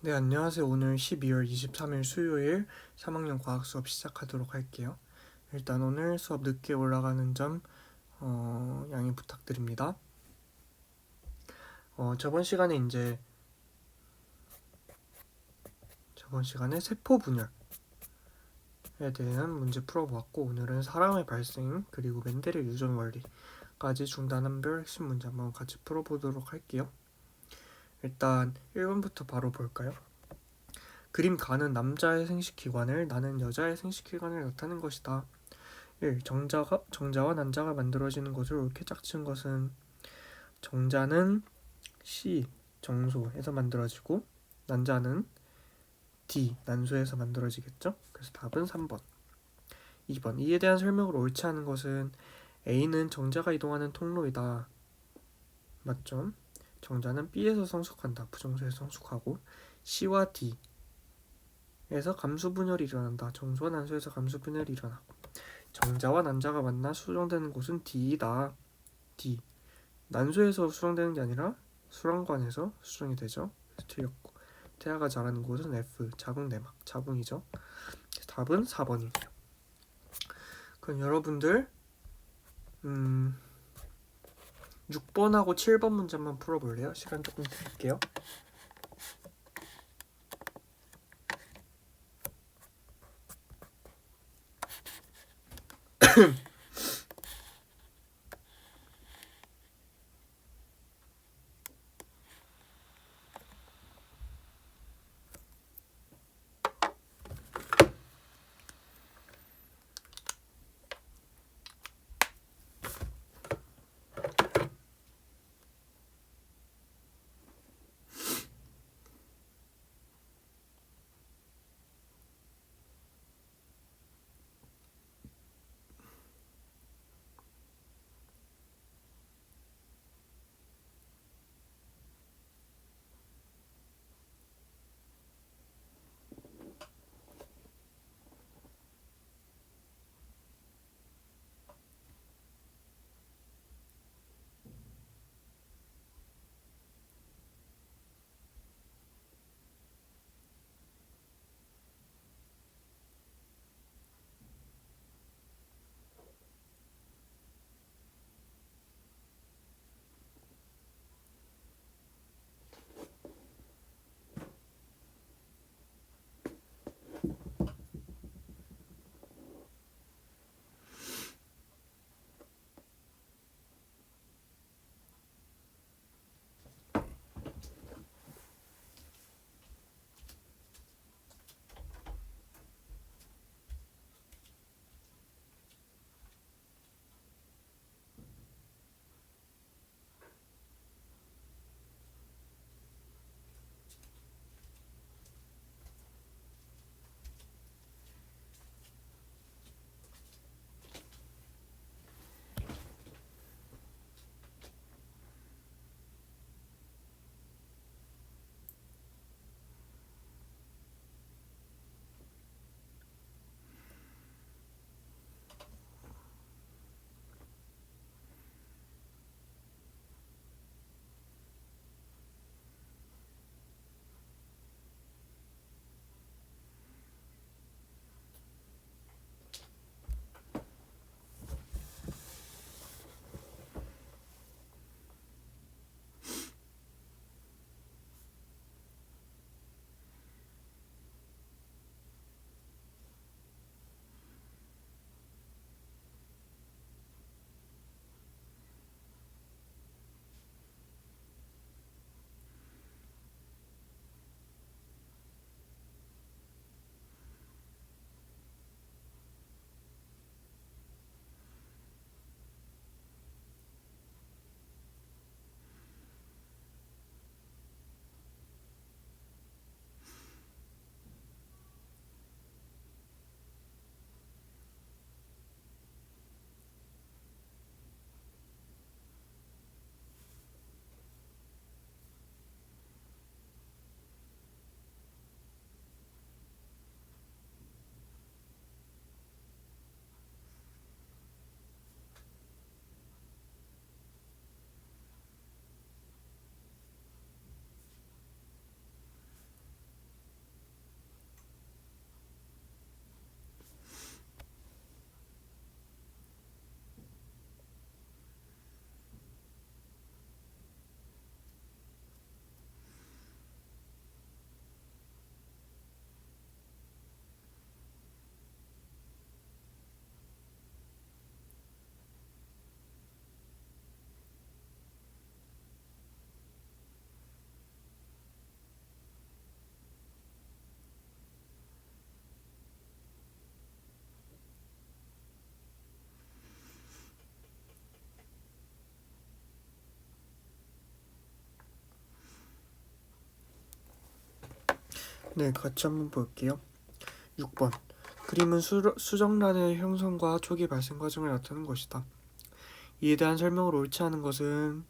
네, 안녕하세요. 오늘 12월 23일 수요일 3학년 과학 수업 시작하도록 할게요. 일단 오늘 수업 늦게 올라가는 점 양해 부탁드립니다. 저번 시간에 세포 분열에 대한 문제 풀어보았고, 오늘은 사람의 발생 그리고 멘델의 유전 원리까지 중단한별 핵심 문제 한번 같이 풀어보도록 할게요. 일단 1번부터 바로 볼까요? 그림 가는 남자의 생식기관을 나는 여자의 생식기관을 나타낸 것이다. 1. 정자와 난자가 만들어지는 것을 옳게 짝지은 것은 정자는 C, 정소에서 만들어지고 난자는 D, 난소에서 만들어지겠죠? 그래서 답은 3번. 2번. 이에 대한 설명을 옳지 않은 것은 A는 정자가 이동하는 통로이다. 맞죠? 정자는 B에서 성숙한다. 부정소에서 성숙하고 C와 D에서 감수분열이 일어난다. 정소와 난소에서 감수분열이 일어나고 정자와 난자가 만나 수정되는 곳은 D이다. D. 난소에서 수정되는 게 아니라 수랑관에서 수정이 되죠. 그래서 틀렸고 태아가 자라는 곳은 F. 자궁 내막. 자궁이죠. 답은 4번이에요. 그럼 여러분들 6번하고 7번 문제 한번 풀어볼래요? 시간 조금 드릴게요. 네, 같이 한번 볼게요. 6번. 그림은 수정란의 형성과 초기 발생 과정을 나타내는 것이다. 이에 대한 설명을 옳지 않은 것은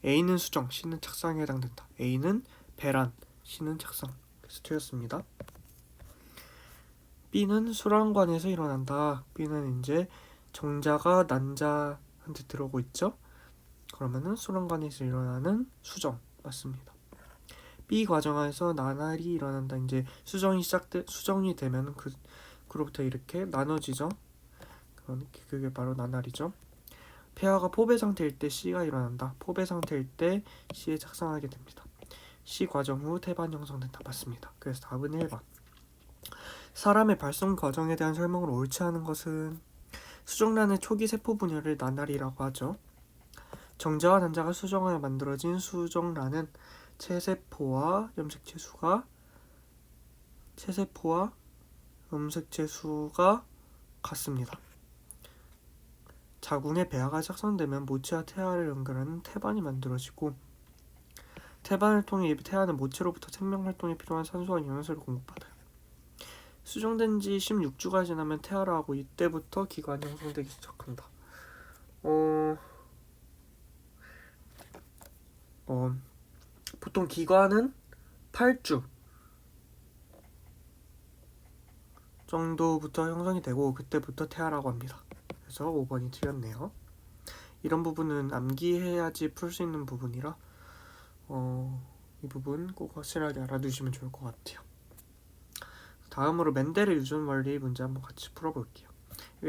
A는 수정, C는 착상에 해당된다. A는 배란, C는 착상. 그래서 틀렸습니다. B는 수란관에서 일어난다. B는 이제 정자가 난자한테 들어오고 있죠. 그러면은 수란관에서 일어나는 수정 맞습니다. B 과정에서 나날이 일어난다. 이제 수정이 되면 그로부터 이렇게 나눠지죠. 그게 바로 나날이죠. 폐하가 포배 상태일 때 C가 일어난다. 포배 상태일 때 C에 착상하게 됩니다. C 과정 후 태반 형성된다. 맞습니다. 그래서 답은 1번. 사람의 발성 과정에 대한 설명을 옳지 않은 것은 수정란의 초기 세포 분열을 나날이라고 하죠. 정자와 난자가 수정하여 만들어진 수정란은 체세포와 염색체수가 같습니다. 자궁에 배아가 착성되면 모체와 태아를 연결하는 태반이 만들어지고 태반을 통해 태아는 모체로부터 생명활동에 필요한 산소와 영양소를 공급받아요. 수정된 지 16주가 지나면 태아를 하고 이때부터 기관이 형성되기 시작한다. 보통 기관은 8주 정도부터 형성이 되고 그때부터 태아라고 합니다. 그래서 5번이 틀렸네요. 이런 부분은 암기해야지 풀 수 있는 부분이라 이 부분 꼭 확실하게 알아두시면 좋을 것 같아요. 다음으로 멘델의 유전 원리 문제 한번 같이 풀어볼게요.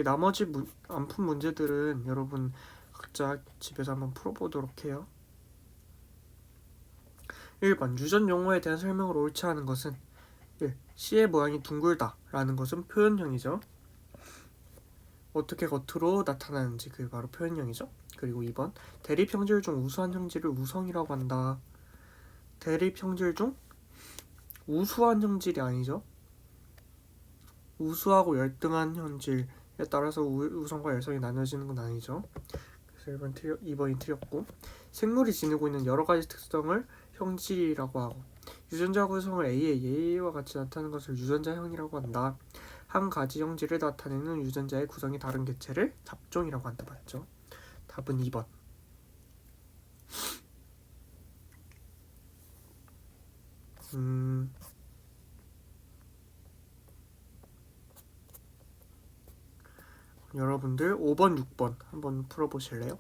나머지 안 푼 문제들은 여러분 각자 집에서 한번 풀어보도록 해요. 1번 유전 용어에 대한 설명을 옳지 않은 것은 1. C의 모양이 둥글다 라는 것은 표현형이죠. 어떻게 겉으로 나타나는지 그게 바로 표현형이죠. 그리고 2번 대립형질 중 우수한 형질을 우성이라고 한다. 대립형질 중 우수한 형질이 아니죠. 우수하고 열등한 형질에 따라서 우성과 열성이 나눠지는 건 아니죠. 그래서 2번이 틀렸고 생물이 지니고 있는 여러 가지 특성을 형질이라고 하고 유전자 구성을 A와 같이 나타내는 것을 유전자형이라고 한다. 한 가지 형질을 나타내는 유전자의 구성이 다른 개체를 잡종이라고 한다. 맞죠? 답은 2번. 여러분들 5번, 6번 한번 풀어보실래요?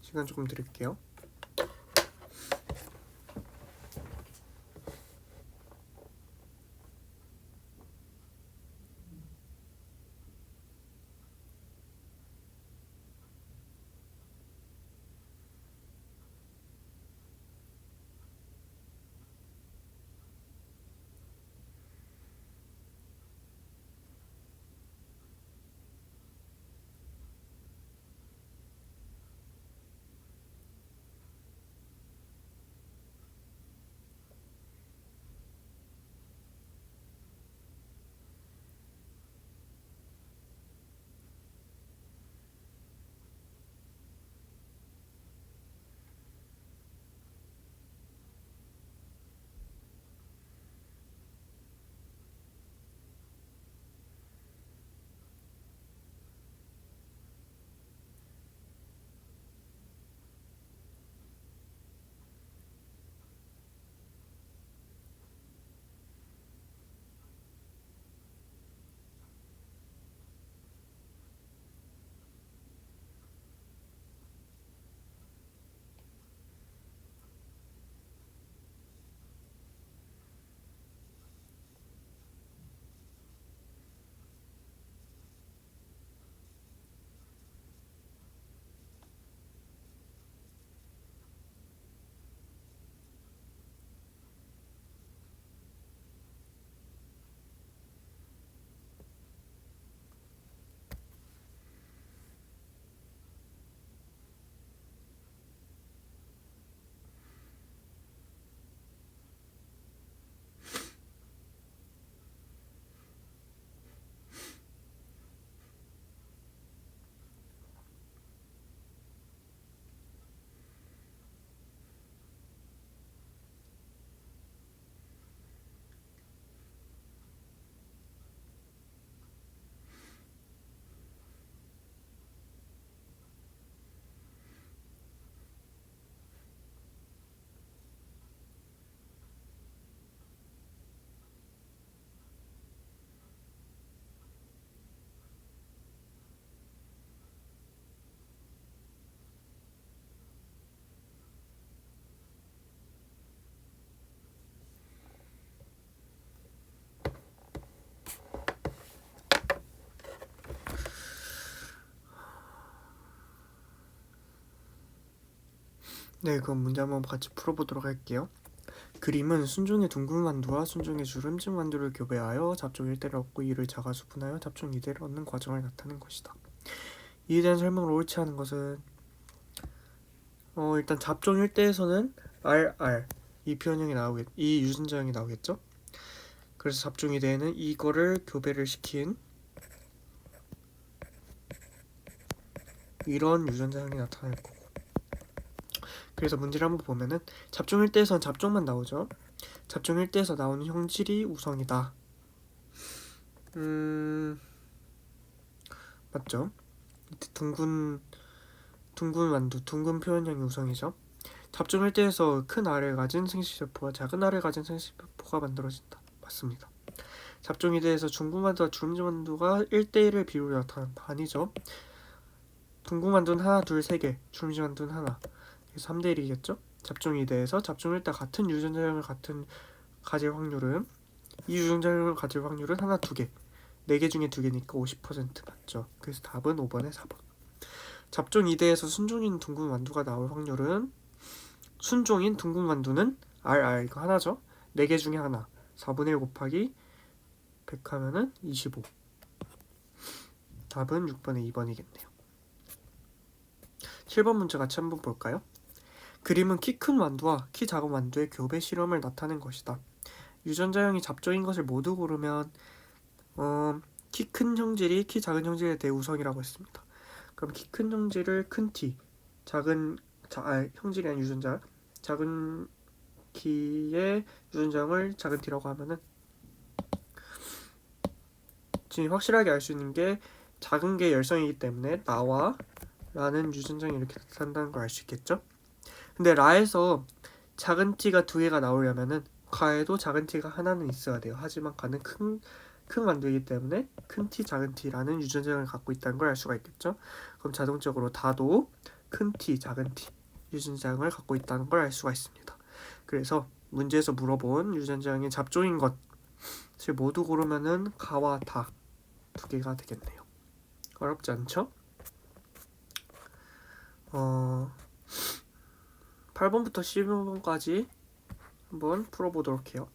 시간 조금 드릴게요. 네, 그럼 문제 한번 같이 풀어보도록 할게요. 그림은 순종의 둥근 만두와 순종의 주름진 만두를 교배하여 잡종 1대를 얻고 이를 자가수 분하여 잡종 2대를 얻는 과정을 나타낸 것이다. 이에 대한 설명을 옳지 않은 것은 일단 잡종 1대에서는 RR 이 표현형이 이 유전자형이 나오겠죠? 그래서 잡종 2대에는 이거를 교배를 시킨 이런 유전자형이 나타날 거고, 그래서 문제를 한번 보면은 잡종 1대에선 잡종만 나오죠. 잡종 1대에서 나오는 형질이 우성이다. 맞죠? 둥근 만두, 둥근 표현형이 우성이죠. 잡종 1대에서 큰 알을 가진 생식세포와 작은 알을 가진 생식세포가 만들어진다. 맞습니다. 잡종 2대에서 중국 만두와 주름진 만두가 1대1을 비율로 나타난 반이죠. 둥근 만두는 하나, 둘, 세 개, 주름진 만두는 하나. 그래서 3대1이겠죠. 잡종 2대에서 잡종 1대 같은 유전자형을 가질 확률은 이 유전자형을 가질 확률은 하나, 두 개. 4개 중에 2개니까 50% 맞죠. 그래서 답은 5번에 4번. 잡종 2대에서 순종인 둥근 만두가 나올 확률은 순종인 둥근 만두는 RR 이거 하나죠. 4개 중에 하나. 4분의 1 곱하기 100 하면은 25. 답은 6번에 2번이겠네요. 7번 문제 같이 한번 볼까요? 그림은 키 큰 만두와 키 작은 만두의 교배 실험을 나타낸 것이다. 유전자형이 잡종인 것을 모두 고르면 키 큰 형질이 키 작은 형질에 대해 우성이라고 했습니다. 그럼 키 큰 형질을 큰 T, 형질이 아닌 유전자, 작은 키의 유전자형을 작은 T라고 하면은 지금 확실하게 알 수 있는 게 작은 게 열성이기 때문에 나와 라는 유전자형이 이렇게 나타난다는 걸 알 수 있겠죠? 근데 라에서 작은 t가 2개가 나오려면은 가에도 작은 t가 하나는 있어야 돼요. 하지만 가는 큰 만두이기 때문에 큰 t, 작은 t라는 유전자형을 갖고 있다는 걸 알 수가 있겠죠? 그럼 자동적으로 다도 큰 t, 작은 t 유전자형을 갖고 있다는 걸 알 수가 있습니다. 그래서 문제에서 물어본 유전자형의 잡종인 것을 모두 고르면은 가와 다 2개가 되겠네요. 어렵지 않죠? 8번부터 12번까지 한번 풀어보도록 해요.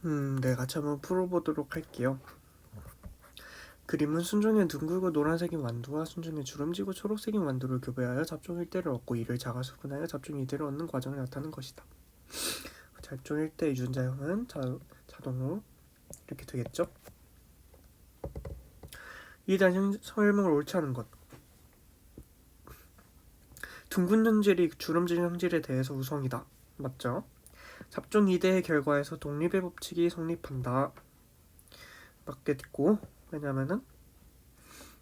네, 같이 한번 풀어보도록 할게요. 그림은 순종의 둥글고 노란색인 완두와 순종의 주름지고 초록색인 완두를 교배하여 잡종 일대를 얻고 이를 자가수분하여 잡종 이대를 얻는 과정을 나타내는 것이다. 잡종 일대 유전자형은 자동으로 이렇게 되겠죠. 이에 대한 설명을 옳지 않은 것. 둥근 형질이 주름진 형질에 대해서 우성이다. 맞죠? 잡종 이대의 결과에서 독립의 법칙이 성립한다. 맞겠고, 왜냐면은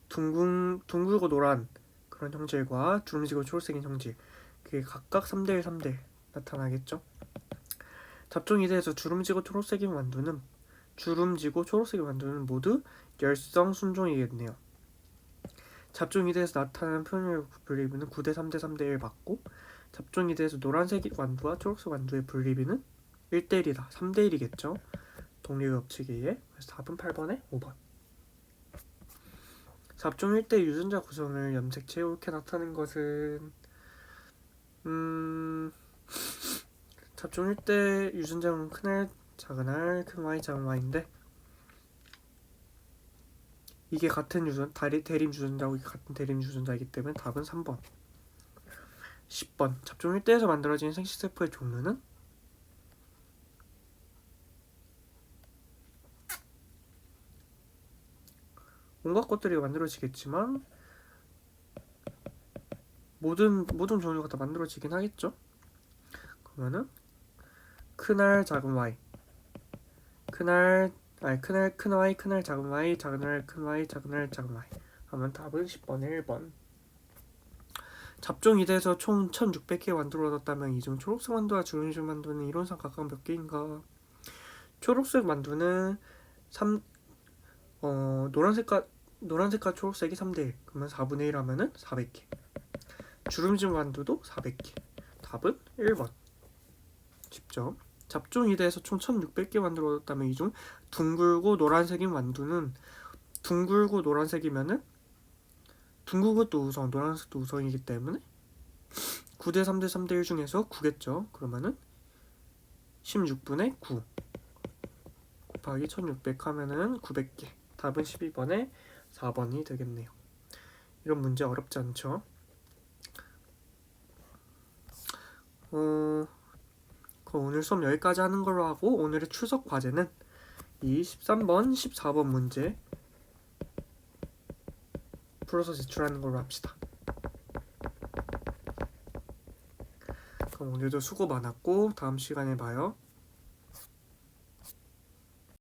둥글고 노란 그런 형질과 주름지고 초록색인 형질, 그게 각각 3대1, 3대1 나타나겠죠? 잡종 이대에서 주름지고 초록색인 완두는 모두 열성 순종이겠네요. 잡종 이대에서 나타나는 표현의 분리비는 9대 3대 3대 1 맞고, 잡종 이대에서 노란색 완두와 초록색 완두의 분리비는 1대 1이다. 3대 1이겠죠. 독립의 법칙에 의해. 그래서 답은 8번에 5번. 잡종 1대 유전자 구성을 염색체에 옳게 나타낸 것은 잡종 1대 유전자는 큰 R, 작은 R, 큰 Y, 작은 Y인데 이게 같은 대림 유전자고 이게 같은 대림 유전자이기 때문에 답은 3번. 10번. 잡종 1대에서 만들어진 생식세포의 종류는 온갖 것들이 만들어지겠지만 모든 종류가 다 만들어지긴 하겠죠. 그러면은 큰 R, 작은 Y, 큰 Y, 큰 R, 작은 Y, 작은 R, 큰 Y, 작은 R, 작은 Y 하면 답은 10번에 1번. 잡종 2대에서 총 1600개 완두를 얻었다면 이중 초록색 완두와 주름진 완두는 이론상 각각 몇 개인가? 초록색 완두는 노란색과 초록색이 3대1 그러면 4분의 1 하면은 400개. 주름진 완두도 400개. 답은 1번. 쉽죠? 잡종 2대에서 총 1600개 완두를 얻었다면 이 중 둥글고 노란색인 완두는 둥글고 노란색이면은 둥글고 또 우성, 노란색도 우성이기 때문에 9대 3대 3대 1 중에서 9겠죠. 그러면은 16분의 9 곱하기 1600 하면은 900개. 답은 12번에 4번이 되겠네요. 이런 문제 어렵지 않죠? 그럼 오늘 수업 여기까지 하는 걸로 하고 오늘의 출석 과제는 이 13번, 14번 문제 풀어서 제출하는 걸로 합시다. 그럼 오늘도 수고 많았고 다음 시간에 봐요.